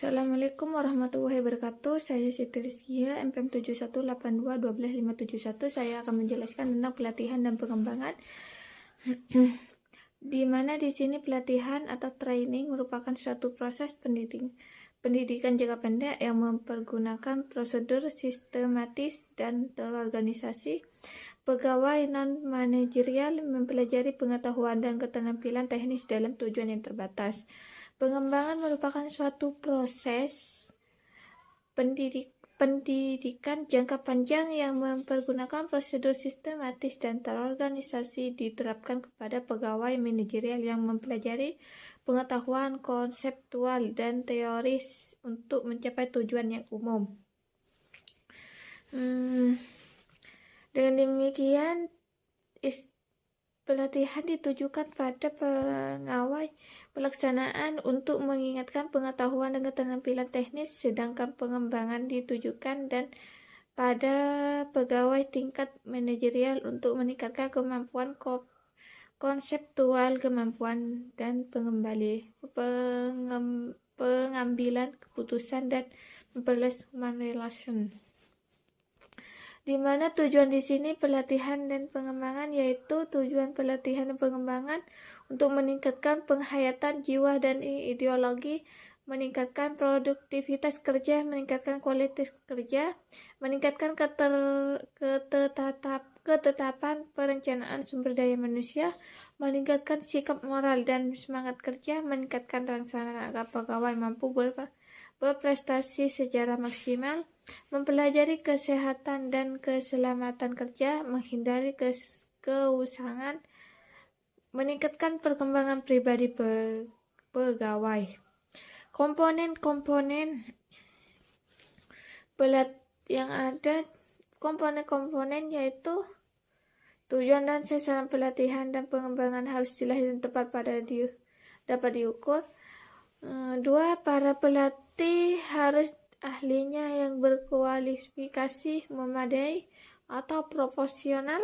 Assalamualaikum warahmatullahi wabarakatuh. Saya Siti Rizkia, MPM 7182121571. Saya akan menjelaskan tentang pelatihan dan pengembangan. Di mana di sini pelatihan atau training merupakan suatu proses pendidikan jangka pendek yang mempergunakan prosedur sistematis dan terorganisasi. Pegawai non-manajerial mempelajari pengetahuan dan keterampilan teknis dalam tujuan yang terbatas. Pengembangan merupakan suatu proses pendidikan jangka panjang yang mempergunakan prosedur sistematis dan terorganisasi diterapkan kepada pegawai manajerial yang mempelajari pengetahuan konseptual dan teoris untuk mencapai tujuan yang umum. Dengan demikian, pelatihan ditujukan pada pegawai pelaksanaan untuk mengingatkan pengetahuan dan keterampilan teknis, sedangkan pengembangan ditujukan dan pada pegawai tingkat manajerial untuk meningkatkan kemampuan konseptual, kemampuan dan pengambilan keputusan dan memperluas human relation. Di mana tujuan di sini pelatihan dan pengembangan, yaitu tujuan pelatihan dan pengembangan untuk meningkatkan penghayatan jiwa dan ideologi, meningkatkan produktivitas kerja, meningkatkan kualitas kerja, meningkatkan ketetapan perencanaan sumber daya manusia, meningkatkan sikap moral dan semangat kerja, meningkatkan rangsangan agar pegawai mampu berprestasi secara maksimal, mempelajari kesehatan dan keselamatan kerja, menghindari keusangan, meningkatkan perkembangan pribadi pegawai. Komponen-komponen yang ada, komponen-komponen yaitu tujuan dan sasaran pelatihan dan pengembangan harus jelas dan tepat dapat diukur. 2. Para pelatih harus ahlinya yang berkualifikasi memadai atau profesional.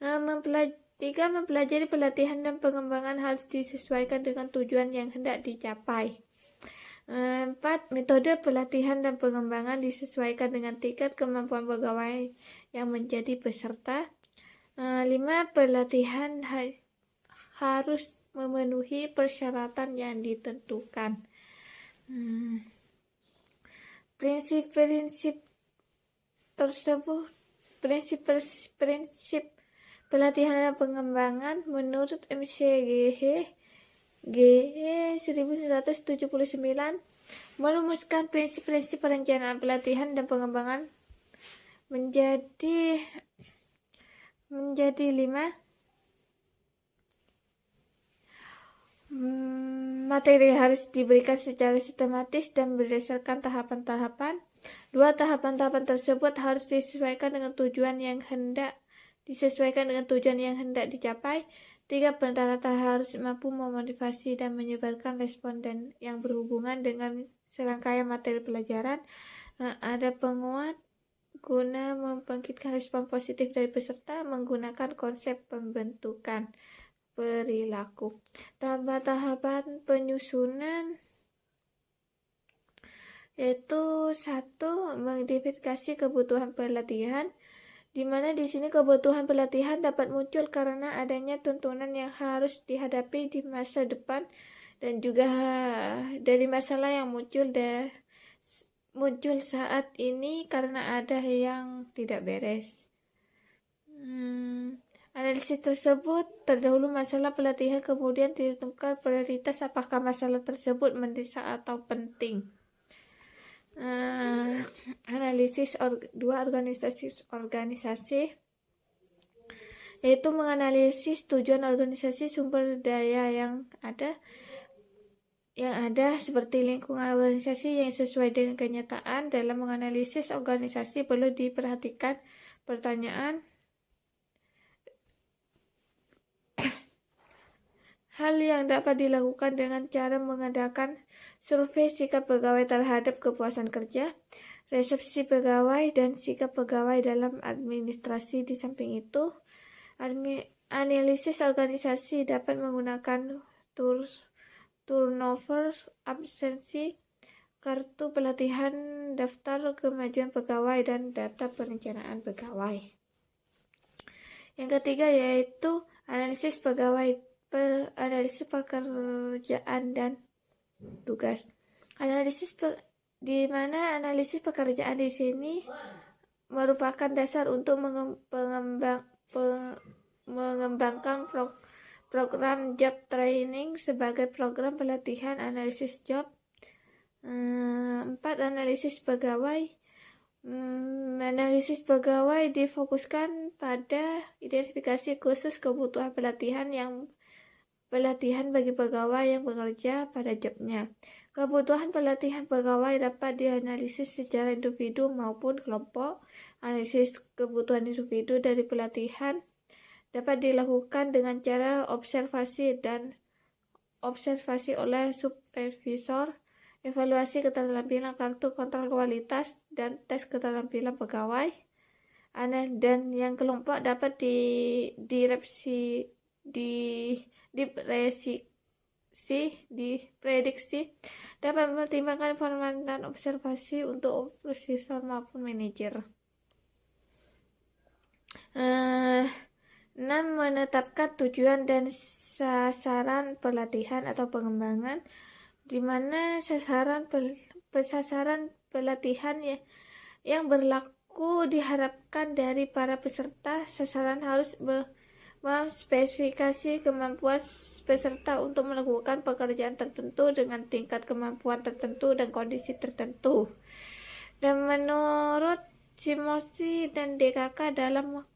3. Mempelajari pelatihan dan pengembangan harus disesuaikan dengan tujuan yang hendak dicapai. 4. Metode pelatihan dan pengembangan disesuaikan dengan tingkat kemampuan pegawai yang menjadi peserta. 5. Pelatihan harus memenuhi persyaratan yang ditentukan. Prinsip-prinsip tersebut, prinsip pelatihan dan pengembangan menurut MCGH 1979 merumuskan prinsip-prinsip perencanaan pelatihan dan pengembangan menjadi 5. Materi harus diberikan secara sistematis dan berdasarkan tahapan-tahapan. 2. Tahapan-tahapan tersebut harus disesuaikan dengan tujuan yang hendak dicapai. 3. Penerata harus mampu memotivasi dan menyebarkan responden yang berhubungan dengan serangkaian materi pelajaran. Ada penguat guna membangkitkan respon positif dari peserta menggunakan konsep pembentukan perilaku. Tahapan penyusunan yaitu 1. Mengidentifikasi kebutuhan pelatihan, di mana di sini kebutuhan pelatihan dapat muncul karena adanya tuntunan yang harus dihadapi di masa depan dan juga dari masalah yang muncul saat ini karena ada yang tidak beres. Analisis tersebut terdahulu masalah pelatihan, kemudian ditentukan prioritas apakah masalah tersebut mendesak atau penting. Analisis 2. Organisasi yaitu menganalisis tujuan organisasi, sumber daya yang ada seperti lingkungan organisasi yang sesuai dengan kenyataan. Dalam menganalisis organisasi perlu diperhatikan pertanyaan hal yang dapat dilakukan dengan cara mengadakan survei sikap pegawai terhadap kepuasan kerja, resepsi pegawai, dan sikap pegawai dalam administrasi. Di samping itu, analisis organisasi dapat menggunakan turnover, absensi, kartu pelatihan, daftar kemajuan pegawai, dan data perencanaan pegawai. Yang ketiga yaitu analisis pegawai, analisis pekerjaan dan tugas. Di mana analisis pekerjaan di sini merupakan dasar untuk mengembangkan program job training sebagai program pelatihan analisis job. 4. Analisis pegawai. Analisis pegawai difokuskan pada identifikasi khusus kebutuhan pelatihan bagi pegawai yang bekerja pada jobnya. Kebutuhan pelatihan pegawai dapat dianalisis secara individu maupun kelompok. Analisis kebutuhan individu dari pelatihan dapat dilakukan dengan cara observasi oleh supervisor, evaluasi keterampilan kartu kontrol kualitas, dan tes keterampilan pegawai. Dan yang kelompok dapat diprediksi dapat mempertimbangkan informasi dan observasi untuk supervisor maupun manajer. 6. Menetapkan tujuan dan sasaran pelatihan atau pengembangan, di mana sasaran pelatihan yang berlaku diharapkan dari para peserta. Sasaran harus memspesifikasi kemampuan peserta untuk melakukan pekerjaan tertentu dengan tingkat kemampuan tertentu dan kondisi tertentu. Dan menurut Simorsi dan DKK dalam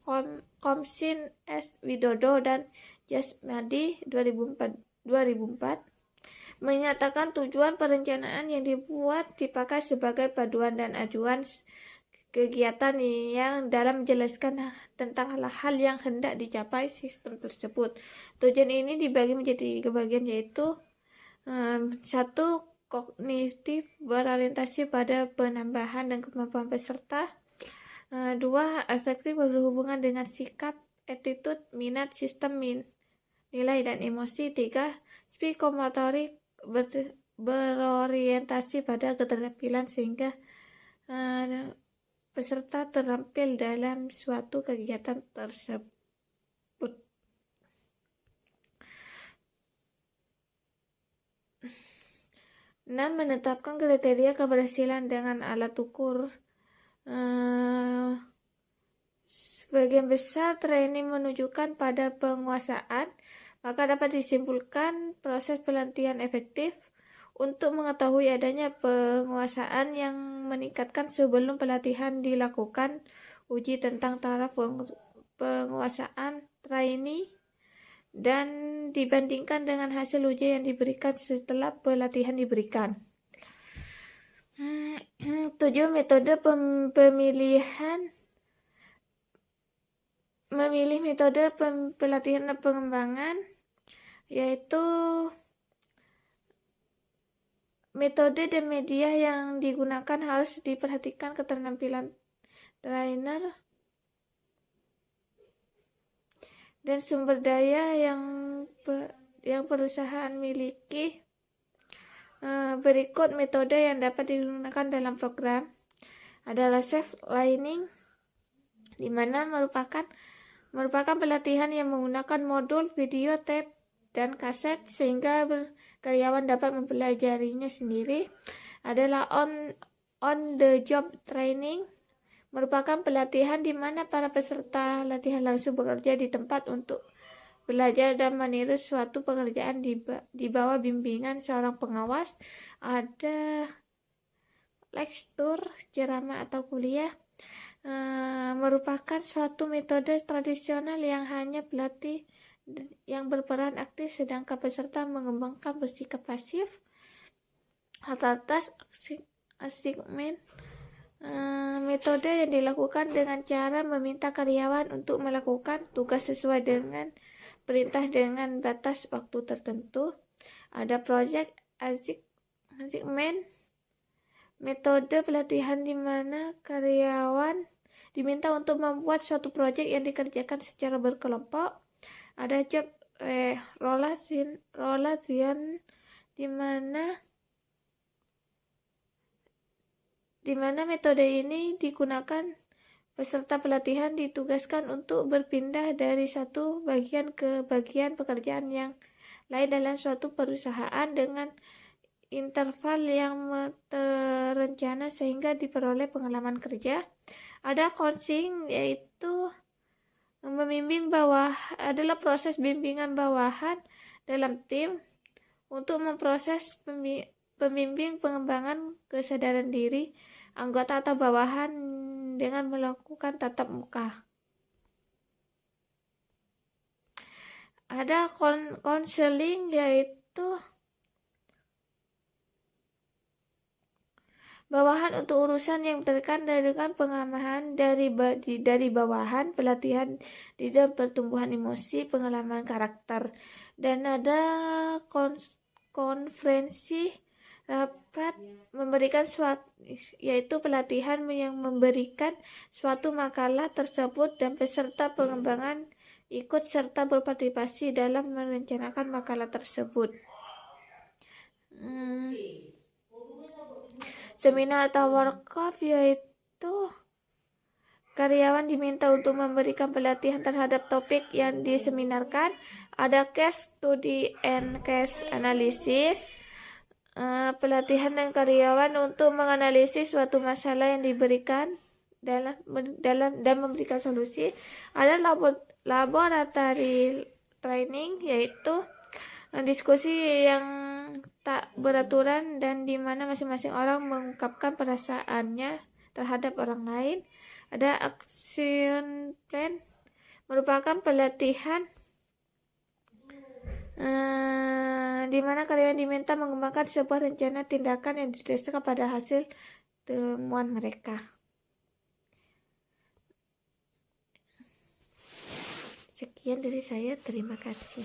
Komsin S. Widodo dan Jasmadi 2004 menyatakan tujuan perencanaan yang dibuat dipakai sebagai paduan dan acuan kegiatan yang dalam menjelaskan tentang hal-hal yang hendak dicapai sistem tersebut. Tujuan ini dibagi menjadi 3 bagian, yaitu 1. Kognitif, berorientasi pada penambahan dan kemampuan peserta. 2. Afektif, berhubungan dengan sikap, attitude, minat, sistem nilai dan emosi. 3. Psikomotorik, berorientasi pada keterampilan sehingga peserta terampil dalam suatu kegiatan tersebut. 6. Menetapkan kriteria keberhasilan dengan alat ukur. Sebagian besar training menunjukkan pada penguasaan, maka dapat disimpulkan proses pelatihan efektif untuk mengetahui adanya penguasaan yang meningkatkan sebelum pelatihan dilakukan. Uji tentang taraf penguasaan trainee dan dibandingkan dengan hasil uji yang diberikan setelah pelatihan diberikan. 7. Metode memilih metode pelatihan dan pengembangan, yaitu metode dan media yang digunakan harus diperhatikan keterampilan trainer dan sumber daya yang perusahaan miliki. Berikut metode yang dapat digunakan dalam program adalah self-learning, di mana merupakan pelatihan yang menggunakan modul, video, tape, dan kaset sehingga karyawan dapat mempelajarinya sendiri. Adalah on the job training, merupakan pelatihan di mana para peserta latihan langsung bekerja di tempat untuk belajar dan meniru suatu pekerjaan di bawah bimbingan seorang pengawas. Ada lecture, ceramah atau kuliah, merupakan suatu metode tradisional yang hanya pelatih yang berperan aktif, sedangkan peserta mengembangkan bersikap pasif. Atas assignment, metode yang dilakukan dengan cara meminta karyawan untuk melakukan tugas sesuai dengan perintah dengan batas waktu tertentu. Ada project assignment, metode pelatihan di mana karyawan diminta untuk membuat suatu proyek yang dikerjakan secara berkelompok. Ada job relation di mana di mana metode ini digunakan. Peserta pelatihan ditugaskan untuk berpindah dari satu bagian ke bagian pekerjaan yang lain dalam suatu perusahaan dengan interval yang terencana sehingga diperoleh pengalaman kerja. Ada coaching, yaitu membimbing adalah proses bimbingan bawahan dalam tim untuk memproses pembimbing pengembangan kesadaran diri anggota atau bawahan dengan melakukan tatap muka. Ada konseling, yaitu bawahan untuk urusan yang berkaitan dengan pengamahan dari bawahan, pelatihan di dalam pertumbuhan emosi, pengalaman karakter. Dan ada konferensi rapat memberikan yaitu pelatihan yang memberikan suatu makalah tersebut dan peserta pengembangan ikut serta berpartisipasi dalam merencanakan makalah tersebut. Seminar atau workshop, yaitu karyawan diminta untuk memberikan pelatihan terhadap topik yang diseminarkan. Ada case study and case analysis. Pelatihan dan karyawan untuk menganalisis suatu masalah yang diberikan dan memberikan solusi. Ada laboratory training, yaitu diskusi yang tak beraturan dan di mana masing-masing orang mengungkapkan perasaannya terhadap orang lain. Ada action plan, merupakan pelatihan di mana karyawan diminta mengembangkan sebuah rencana tindakan yang didasarkan pada hasil temuan mereka. Sekian dari saya, terima kasih.